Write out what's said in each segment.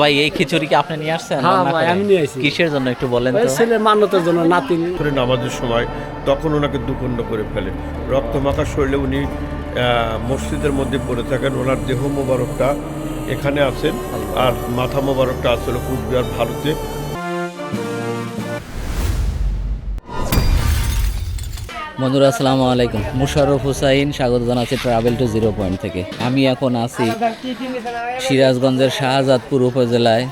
ভাই এই খিচুড়ি কি আপনি নিয়ে আসছেন? হ্যাঁ রান্না ভাই, করে? আমি নিয়ে আসছি। কিসের জন্য একটু বলেন ওই তো। ছেলের মান্যতের জন্য, নাতিন। করে নামাজের সময় তখন ওনাকে দুখণ্ড করে ফেলে। রক্তমাখা শরীরে উনি মসজিদের মধ্যে পড়ে থাকেন। ওনার দেহ মোবারকটা এখানে আছেন, আর মাথা মোবারকটা আছে হলো কুচবিহার, ভারতে। বন্ধুরা আসসালামু আলাইকুম, মুশাররফ হুসাইন স্বাগত জানাচ্ছি ট্রাভেল টু জিরো পয়েন্ট থেকে। আমি এখন আছি সিরাজগঞ্জের শাহজাদপুর উপজেলায়।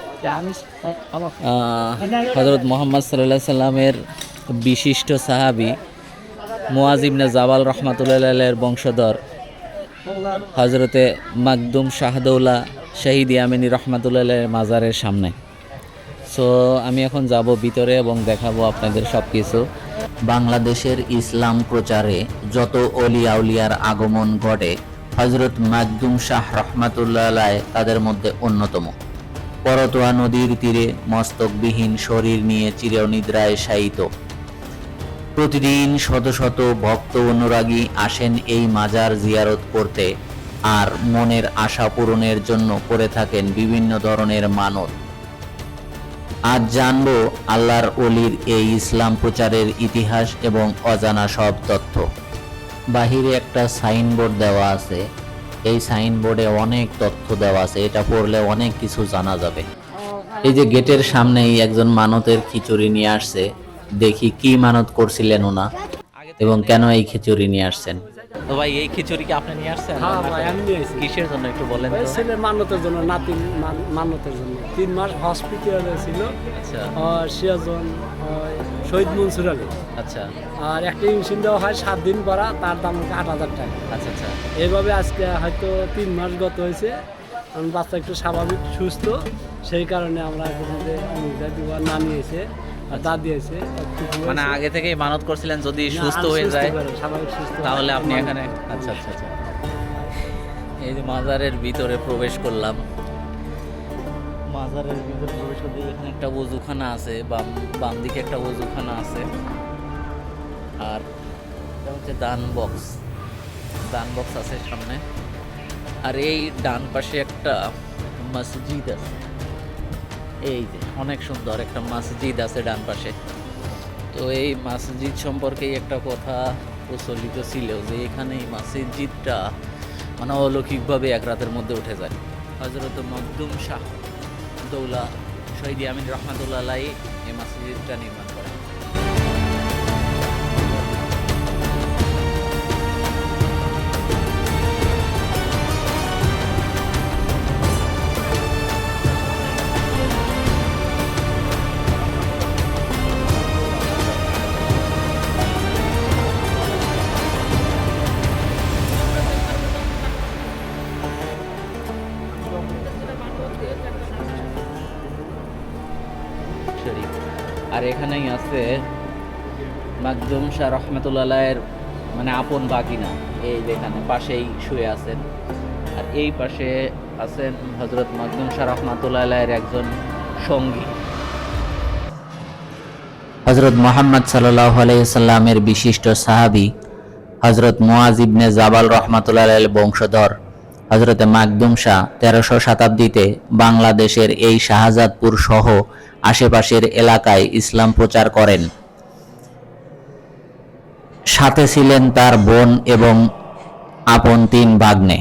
হযরত মুহাম্মদ সাল্লাল্লাহু আলাইহি সাল্লামের বিশিষ্ট সাহাবী মুআজ ইবনে জাবাল রাহমাতুল্লাহি আলাইহির বংশধর হযরতে মাকদুম শাহদৌলা শহীদ ইয়ামিনী রাহমাতুল্লাহি আলাইহির মাজারের সামনে। সো আমি এখন যাব ভিতরে এবং দেখাবো আপনাদের সব কিছু। বাংলাদেশের ইসলাম প্রচারে যত অলি আউলিয়ার আগমন ঘটে, হযরত মাকদুম শাহ রহমাতুল্লাহ আলাইহি তাদের মধ্যে অন্যতম। করতোয়া নদীর তীরে মস্তকবিহীন শরীর নিয়ে চিরনিদ্রায় শায়িত। প্রতিদিন শত শত ভক্ত অনুরাগী আসেন এই মাজার জিয়ারত করতে, আর মনের আশা পূরণের জন্য করে থাকেন বিভিন্ন ধরনের মানত। আজ জানবো আল্লাহর ওলির এই ইসলাম প্রচারের ইতিহাস এবং অজানা সব তথ্য। বাহিরে একটা সাইনবোর্ড দেওয়া আছে, এই সাইনবোর্ডে অনেক তথ্য দেওয়া আছে, এটা পড়লে অনেক কিছু জানা যাবে। এই যে গেটের সামনেই একজন মানতের খিচুড়ি নিয়ে আসছে, দেখি কি মানত করছিলেন ওনা এবং কেন এই খিচুড়ি নিয়ে আসছেন। তো ভাই এই খিচুড়ি কি আপনি নিয়ে আসছেন? হ্যাঁ ভাই, আমি নিয়ে আসছি। কিসের জন্য একটু বলেন ওই তো। ছেলের মান্যতের জন্য, নাতিন মান্যতের জন্য। 3 মাস হসপিটালে ছিল। আচ্ছা আর সিরাজন শহীদ মনসুর আলী। আচ্ছা আর একটা ইনসিন দেওয়া হয় 7 দিন পরা, তার দাম হচ্ছে 8,000 টাকা। আচ্ছা আচ্ছা এইভাবে আজকে হয়তো 3 মাস গত হয়েছে। কারণ বাচ্চা একটু স্বাভাবিক সুস্থ, সেই কারণে আমরা না নিয়েছে আর তা দিয়েছে। মানে আগে থেকেই মানত করছিলেন যদি সুস্থ হয়ে যায় স্বাভাবিক সুস্থ তাহলে আপনি এখানে। আচ্ছা আচ্ছা আচ্ছা। এই যে মাজারের ভিতরে প্রবেশ করলাম, মাজারের ভিতরে প্রবেশ করতে এখানে একটা ওযুখানা আছে, বাম দিকে একটা ওযুখানা আছে, আর এটা হচ্ছে দান বক্স আছে সামনে। আর এই ডান পাশে একটা মসজিদ আছে, এই যে অনেক সুন্দর একটা মসজিদ আছে ডান পাশে। তো এই মসজিদ সম্পর্কেই একটা কথা প্রচলিত ছিল যে এখানে এই মসজিদটা মানে অলৌকিকভাবে এক রাতের মধ্যে উঠে যায়। হযরত মাকদুম শাহ দৌলা শহীদ ইয়ামিন রহমাতুল্লাহ আলাইহি এই মসজিদটা নির্মাণ করেন। শরীফ। আর এখানেই আছে মাকদুম শাহ রহমাতুল্লাহ আলাইহির মানে আপন বাগিনা, এই যেখানে পাশেই শুয়ে আছেন। আর এই পাশে আছেন হযরত মাকদুম শাহ রহমাতুল্লাহ আলাইহির একজন সঙ্গী। হযরত মুহাম্মদ সাল্লাল্লাহু আলাইহি সাল্লামের বিশিষ্ট সাহাবী হযরত মুআজ ইবনে জাবাল রাহমাতুল্লাহি আলাইহির বংশধর হযরত মাকদুম শাহ 1300 শতাব্দীতে বাংলাদেশের এই শাহজাদপুর সহ আশেপাশের এলাকায় ইসলাম প্রচার করেন। সাথে ছিলেন তার বোন এবং আপন 3 ভাগ্নে।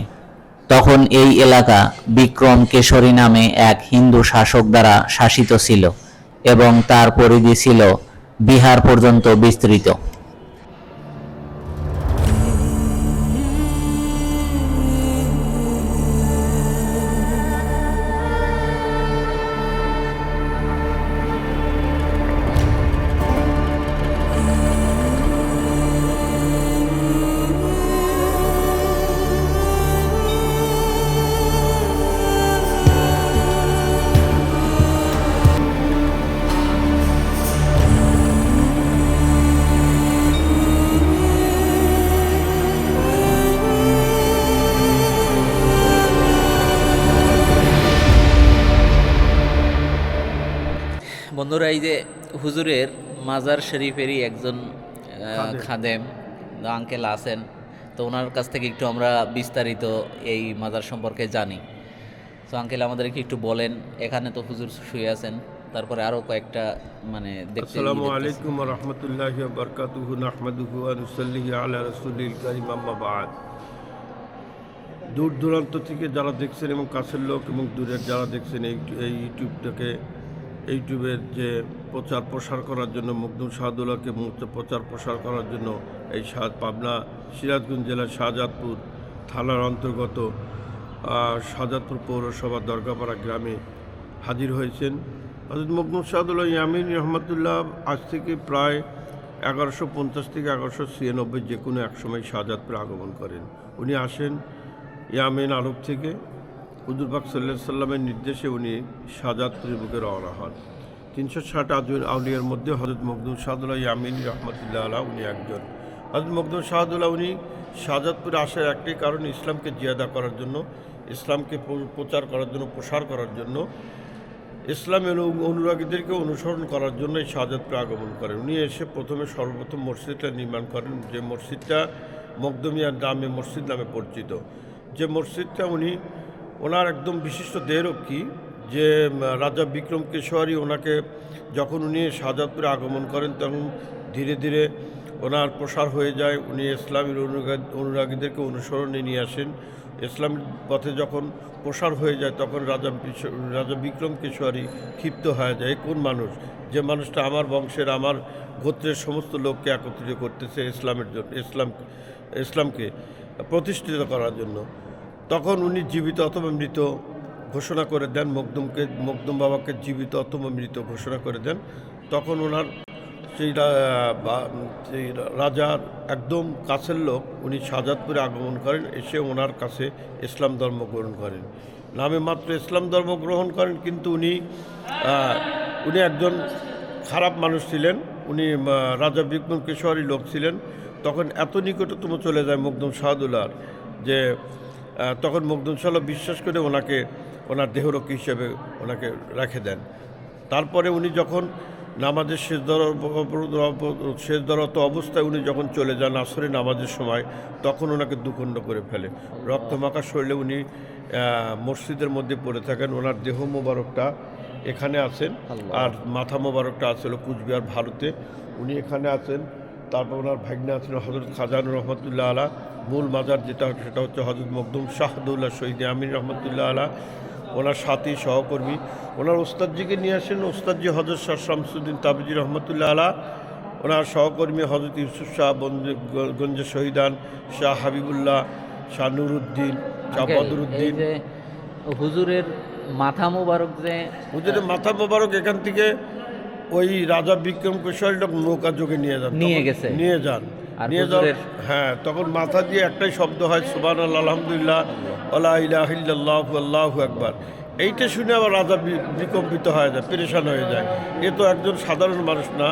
তখন এই এলাকা বিক্রম কেশরী নামে এক হিন্দু শাসক দ্বারা শাসিত ছিল এবং তার পরিধি ছিল বিহার পর্যন্ত বিস্তৃত। বন্ধুরা, এই যে হুজুরের মাজার শরীফেরই একজন খাদেম আঙ্কেল আছেন, তো ওনার কাছ থেকে একটু আমরা বিস্তারিত এই মাজার সম্পর্কে জানি। তো আঙ্কেল আমাদেরকে একটু বলেন, এখানে তো হুজুর শুয়ে আছেন, তারপরে আরো কয়েকটা মানে দেখতে আসসালামু আলাইকুম ওয়া রাহমাতুল্লাহি ওয়া বারাকাতুহু নাহমাদুহু ওয়া নুসাল্লি আলা রাসূলিল কারীম আম্মা বা'দ। দূর দূরান্ত থেকে যারা দেখছেন এবং কাছের লোক এবং দূরের যারা দেখছেন এই ইউটিউবের যে প্রচার প্রসার করার জন্য মখদুম শাহাদুল্লাহকে প্রচার প্রসার করার জন্য এই পাবনা সিরাজগঞ্জ জেলার শাহজাদপুর থানার অন্তর্গত শাহজাদপুর পৌরসভা দরগাপাড়া গ্রামে হাজির হয়েছেন হযরত মখদুম শাহাদুল্লাহ ইয়ামিন রহমাতুল্লাহ। আজ থেকে প্রায় 1150 থেকে 1196 যে কোনো এক সময় শাহজাদপুরে আগমন করেন। উনি আসেন ইয়ামেন আরব থেকে। হুজুর পাক সাল্লাল্লাহু আলাইহি সাল্লামের নির্দেশে উনি শাহজাদপুরের বুকে রওনা হন। 360 আউলিয়ার মধ্যে হযরত মখদুম শাহাদুল্লাহ ইয়ামিন রহমাতুল্লাহ আলাহ উনি একজন। হযরত মখদুম শাহাদুল্লাহ উনি শাহজাদপুরে আসার একটাই কারণ, ইসলামকে জিয়াদা করার জন্য, ইসলামকে প্রচার করার জন্য, প্রসার করার জন্য, ইসলামের অনুরাগীদেরকে অনুসরণ করার জন্য এই শাহজাদপুরে আগমন করেন। উনি এসে প্রথমে সর্বপ্রথম মসজিদটা নির্মাণ করেন, যে মসজিদটা মখদুমিয়া নামে মসজিদ নামে পরিচিত। যে মসজিদটা ওনার একদম বিশিষ্ট দেহরক্ষী যে রাজা বিক্রম কেশওয়ারি ওনাকে যখন উনি শাহজাদপুরে আগমন করেন তখন ধীরে ধীরে ওনার প্রসার হয়ে যায়। উনি ইসলামের অনুরাগীদেরকে অনুসরণে নিয়ে আসেন। ইসলামের পথে যখন প্রসার হয়ে যায় তখন রাজা বিক্রম কেশওয়ারি ক্ষিপ্ত হয়ে যায়, কোন মানুষ, যে মানুষটা আমার বংশের আমার গোত্রের সমস্ত লোককে একত্রিত করতেছে ইসলামের জন্য, ইসলামকে প্রতিষ্ঠিত করার জন্য। তখন উনি জীবিত অথবা মৃত ঘোষণা করে দেন, মখদুম বাবাকে জীবিত অথবা মৃত ঘোষণা করে দেন। তখন ওনার সেই রাজার একদম কাছের লোক উনি শাহজাদপুরে আগমন করেন, এসে ওনার কাছে ইসলাম ধর্ম গ্রহণ করেন। নামে মাত্র ইসলাম ধর্ম গ্রহণ করেন, কিন্তু উনি একজন খারাপ মানুষ ছিলেন। উনি রাজা বিক্রম কেশওয়ারি লোক ছিলেন। তখন এত নিকটতম চলে যায় মখদুম শাহাদুল্লাহর যে তখন মখদুম শাহ বিশ্বাস করে ওনার দেহরক্ষী হিসেবে ওনাকে রেখে দেন। তারপরে উনি যখন নামাজের শেষদরত অবস্থায় উনি যখন চলে যান আসরে নামাজের সময়, তখন ওনাকে দুখণ্ড করে ফেলে। রক্তমাখা শরীরে উনি মসজিদের মধ্যে পড়ে থাকেন। ওনার দেহ মোবারকটা এখানে আছেন, আর মাথা মোবারকটা আছে হলো কুচবিহার ভারতে। উনি এখানে আছেন। তারপর ওনার ভাগ্নে আছেন হযরত খাজানুর রহমতুল্লাহ আলাহ। মূল মাজার সেটা হচ্ছে হযরত মখদুম শাহাদুল্লাহ শহীদ আমিন রহমতুল্লাহ আলাহ। ওনার সাথী সহকর্মী ওনার ওস্তাদজিকে নিয়ে আসেন। ওস্তাদজি হযরত শাহ শামসুদ্দিন তাবরিজি রহমতুল্লাহ আলাহ। ওনার সহকর্মী হযরত ইউসুফ শাহ গঞ্জে শহীদান, শাহ হাবিবুল্লাহ, শাহ নুরুদ্দিন, শাহ বদরুদ্দিন। হুজুরের মাথা মোবারক হুজুরের মাথা মোবারক এখান থেকে ওই রাজা বিক্রম কেশওয়ারি নৌকা যোগে নিয়ে যান। হ্যাঁ, তখন মাথা দিয়ে একটাই শব্দ হয়, সুবহানাল্লাহ, আলহামদুলিল্লাহ, ওয়া ইলাহা ইল্লাল্লাহু আল্লাহু আকবার। এইটা শুনে আবার রাজা বিকম্পিত হয়ে যায়, পেরেশান হয়ে যায়। এ তো একজন সাধারণ মানুষ না,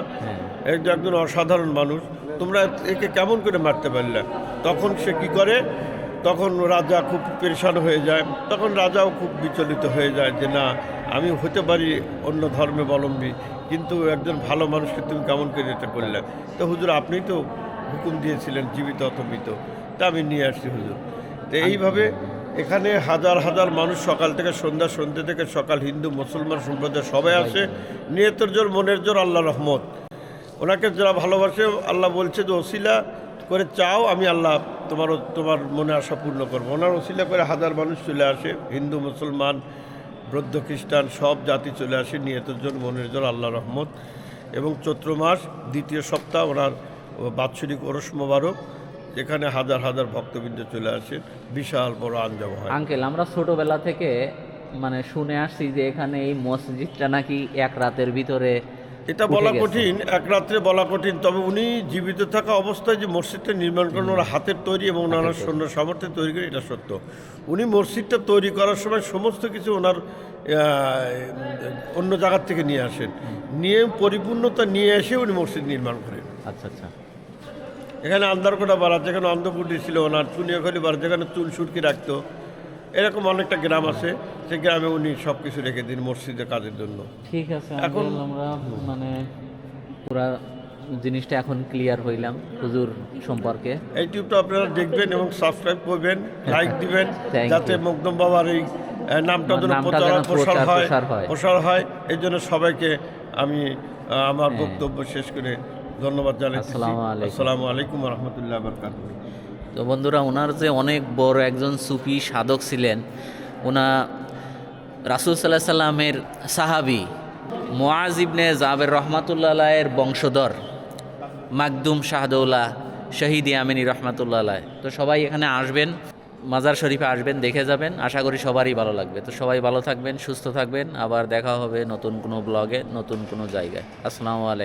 একজন অসাধারণ মানুষ, তোমরা একে কেমন করে মারতে পারলে? তখন সে কি করে, তখন রাজা খুব পেরেশান হয়ে যায়। তখন রাজাও খুব বিচলিত হয়ে যায় যে না, আমি হতে পারি অন্য ধর্মাবলম্বী, কিন্তু একজন ভালো মানুষকে তুমি কেমন করে এটা করলে? তো হুজুর আপনিই তো হুকুম দিয়েছিলেন জীবিত অথবা মৃত, তা আমি নিয়ে আসছি হুজুর। তো এইভাবে এখানে হাজার হাজার মানুষ সকাল থেকে সন্ধ্যা থেকে সকাল, হিন্দু মুসলমান সম্প্রদায় সবাই আসে। নিয়তের জোর, মনের জোর, আল্লাহ রহমত। ওনাকে যারা ভালোবাসে আল্লাহ বলছে যে ওসিলা করে চাও, আমি আল্লাহ তোমার মনে আশা পূর্ণ করবো। ওনার ওসিলা করে হাজার মানুষ চলে আসে, হিন্দু মুসলমান বৌদ্ধ খ্রিস্টান সব জাতি চলে আসে নিয়তের জোর, মনের জোর, আল্লাহ রহমত। এবং চৈত্র মাস 2য় সপ্তাহ ওনার বাৎসরিক ওরস মোবারক, যেখানে হাজার হাজার ভক্তবৃন্দ চলে আসে, বিশাল বড় আঞ্জাম হয়। আঙ্কেল, আমরা ছোটবেলা থেকে মানে শুনে আসছি যে এখানে এই মসজিদটা নাকি এক রাতের ভিতরে, এটা বলা কঠিন, এক রাত্রে বলা কঠিন। তবে উনি জীবিত থাকা অবস্থায় যে মসজিদটা নির্মাণ করেন ওনার হাতের তৈরি এবং ওনার সৈন্য সামর্থ্যে তৈরি করে, এটা সত্য। উনি মসজিদটা তৈরি করার সময় সমস্ত কিছু ওনার অন্য জায়গার থেকে নিয়ে আসেন, নিয়ে পরিপূর্ণতা নিয়ে এসে উনি মসজিদ নির্মাণ করেন। আচ্ছা আচ্ছা। এখানে আন্দারকোটা বাড়া, যেখানে অন্ধকুটি ছিল ওনার, চুনিয়াখালী বাড়া, যেখানে চুল সুরকি রাখতো, এরকম অনেকটা গ্রাম আছে, সেই গ্রামে উনি সব কিছু রেখে দিন মসজিদের কাজের জন্য। ঠিক আছে, এখন আমরা মানে পুরা জিনিসটা এখন ক্লিয়ার হইলাম হুজুর সম্পর্কে। ইউটিউবটা আপনারা দেখবেন এবং সাবস্ক্রাইব করবেন, লাইক দিবেন, যাতে মখদুম বাবার এই নামটা যেন নামটা যেন প্রসার হয়। প্রসার হয়। এই জন্য সবাইকে আমি আমার বক্তব্য শেষ করে ধন্যবাদ জানাচ্ছি। আসসালামু আলাইকুম। আসসালামু আলাইকুম রহমতুল্লাহ বারকাতুহু। তো বন্ধুরা, ওনার যে অনেক বড় একজন সুফি সাধক ছিলেন, ওনা রাসূল সাল্লাল্লাহু আলাইহি সাল্লামের সাহাবী মুআজ ইবনে জাবের রহমাতুল্লাহ আলাইহির বংশধর মাকদুম শাহদৌলা শহীদ ইয়ামিনী রহমাতুল্লাহ আলাইহি। তো সবাই এখানে আসবেন, মাজার শরীফে আসবেন, দেখে যাবেন। আশা করি সবারই ভালো লাগবে। তো সবাই ভালো থাকবেন, সুস্থ থাকবেন। আবার দেখা হবে নতুন কোনো ব্লগে, নতুন কোনো জায়গায়। আসসালামু আলাইকুম।